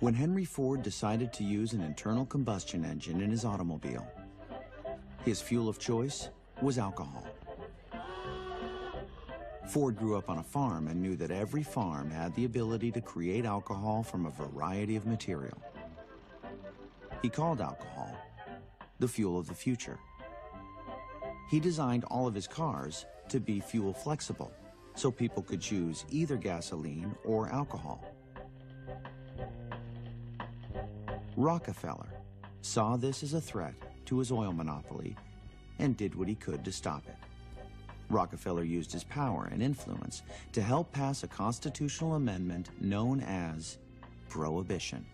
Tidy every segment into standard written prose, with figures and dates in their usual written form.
When Henry Ford decided to use an internal combustion engine in his automobile, his fuel of choice was alcohol. Ford grew up on a farm and knew that every farm had the ability to create alcohol from a variety of material. He called alcohol the fuel of the future. He designed all of his cars to be fuel flexible, so people could choose either gasoline or alcohol. Rockefeller saw this as a threat to his oil monopoly and did what he could to stop it. Rockefeller used his power and influence to help pass a constitutional amendment known as Prohibition,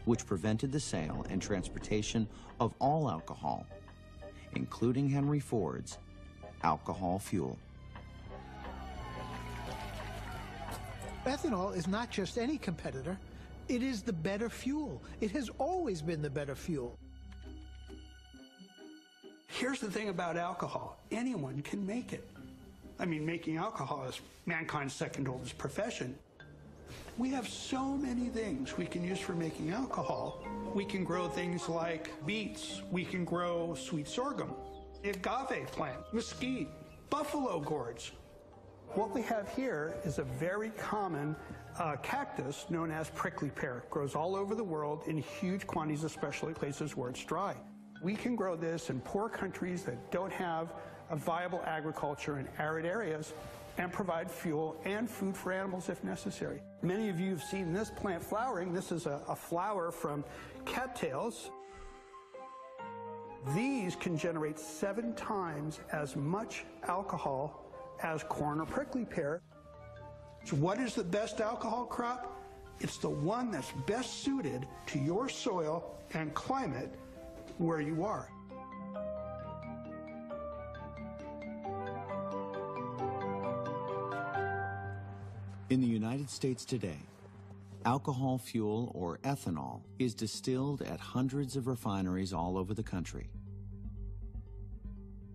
which prevented the sale and transportation of all alcohol, including Henry Ford's alcohol fuel. Ethanol is not just any competitor, it is the better fuel. It has always been the better fuel. Here's the thing about alcohol. Anyone can make it. I mean, making alcohol is mankind's second oldest profession. We have so many things we can use for making alcohol. We can grow things like beets. We can grow sweet sorghum, the agave plant, mesquite, buffalo gourds. What we have here is a very common cactus known as prickly pear. It grows all over the world in huge quantities, especially places where it's dry. We can grow this in poor countries that don't have a viable agriculture in arid areas and provide fuel and food for animals if necessary. Many of you have seen this plant flowering. This is a flower from cattails. These can generate 7 times as much alcohol as corn or prickly pear. So what is the best alcohol crop? It's the one that's best suited to your soil and climate where you are. In the United States today, alcohol fuel, or ethanol, is distilled at hundreds of refineries all over the country.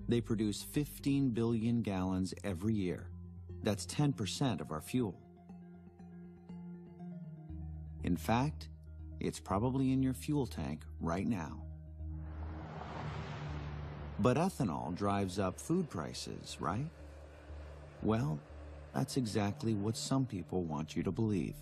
They produce 15 billion gallons every year. That's 10% of our fuel. In fact, it's probably in your fuel tank right now. But ethanol drives up food prices, right? Well, that's exactly what some people want you to believe.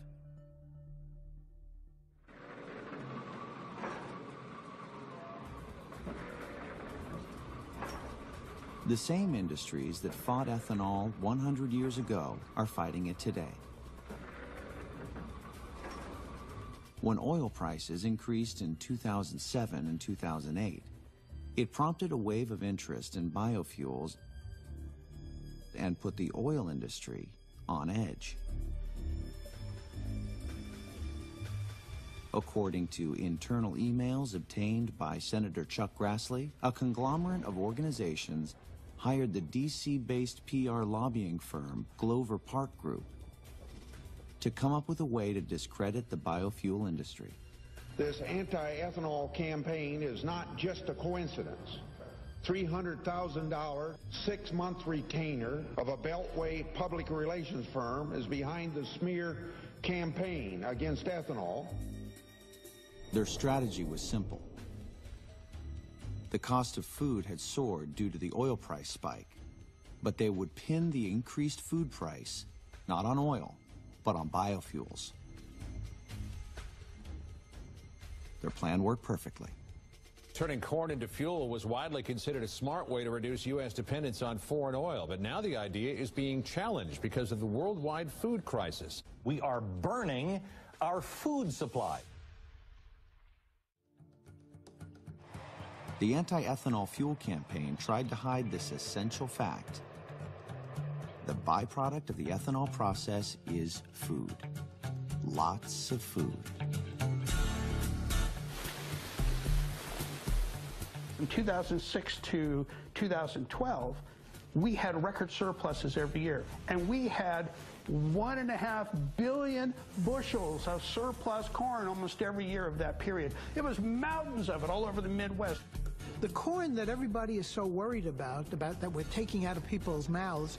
The same industries that fought ethanol 100 years ago are fighting it today. When oil prices increased in 2007 and 2008, it prompted a wave of interest in biofuels and put the oil industry on edge. According to internal emails obtained by Senator Chuck Grassley, a conglomerate of organizations hired the DC-based PR lobbying firm Glover Park Group to come up with a way to discredit the biofuel industry. This anti-ethanol campaign is not just a coincidence. $300,000 6-month retainer of a Beltway public relations firm is behind the smear campaign against ethanol. Their strategy was simple. The cost of food had soared due to the oil price spike, but they would pin the increased food price not on oil, but on biofuels. Their plan worked perfectly. Turning corn into fuel was widely considered a smart way to reduce U.S. dependence on foreign oil, but now the idea is being challenged because of the worldwide food crisis. We are burning our food supply. The anti-ethanol fuel campaign tried to hide this essential fact. The byproduct of the ethanol process is food. Lots of food. From 2006 to 2012, we had record surpluses every year, and we had 1.5 billion bushels of surplus corn almost every year of that period. It was mountains of it all over the Midwest. The corn that everybody is so worried about that we're taking out of people's mouths,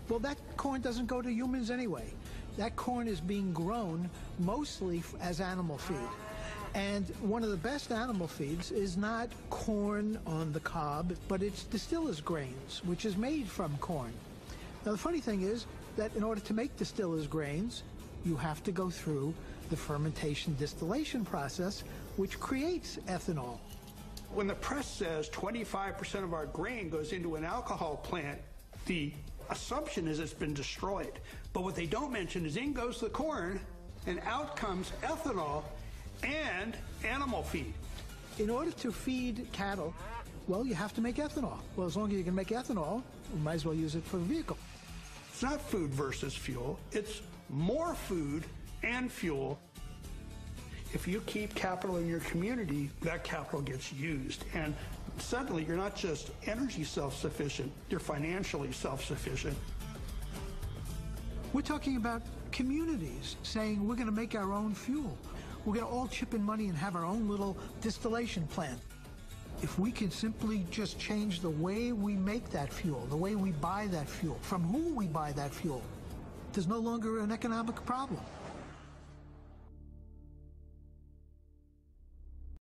well, that corn doesn't go to humans anyway. that corn is being grown mostly as animal feed. And one of the best animal feeds is not corn on the cob, but it's distiller's grains, which is made from corn. Now, the funny thing is that in order to make distiller's grains, you have to go through the fermentation distillation process, which creates ethanol. When the press says 25% of our grain goes into an alcohol plant, the assumption is it's been destroyed. But what they don't mention is in goes the corn, and out comes ethanol and animal feed. In order to feed cattle, well, you have to make ethanol. Well, as long as you can make ethanol, you might as well use it for a vehicle. It's not food versus fuel. It's more food and fuel. If you keep capital in your community, that capital gets used. And suddenly you're not just energy self-sufficient, you're financially self-sufficient. We're talking about communities saying we're going to make our own fuel. We're going to all chip in money and have our own little distillation plant. If we can simply just change the way we make that fuel, the way we buy that fuel, from who we buy that fuel, there's no longer an economic problem.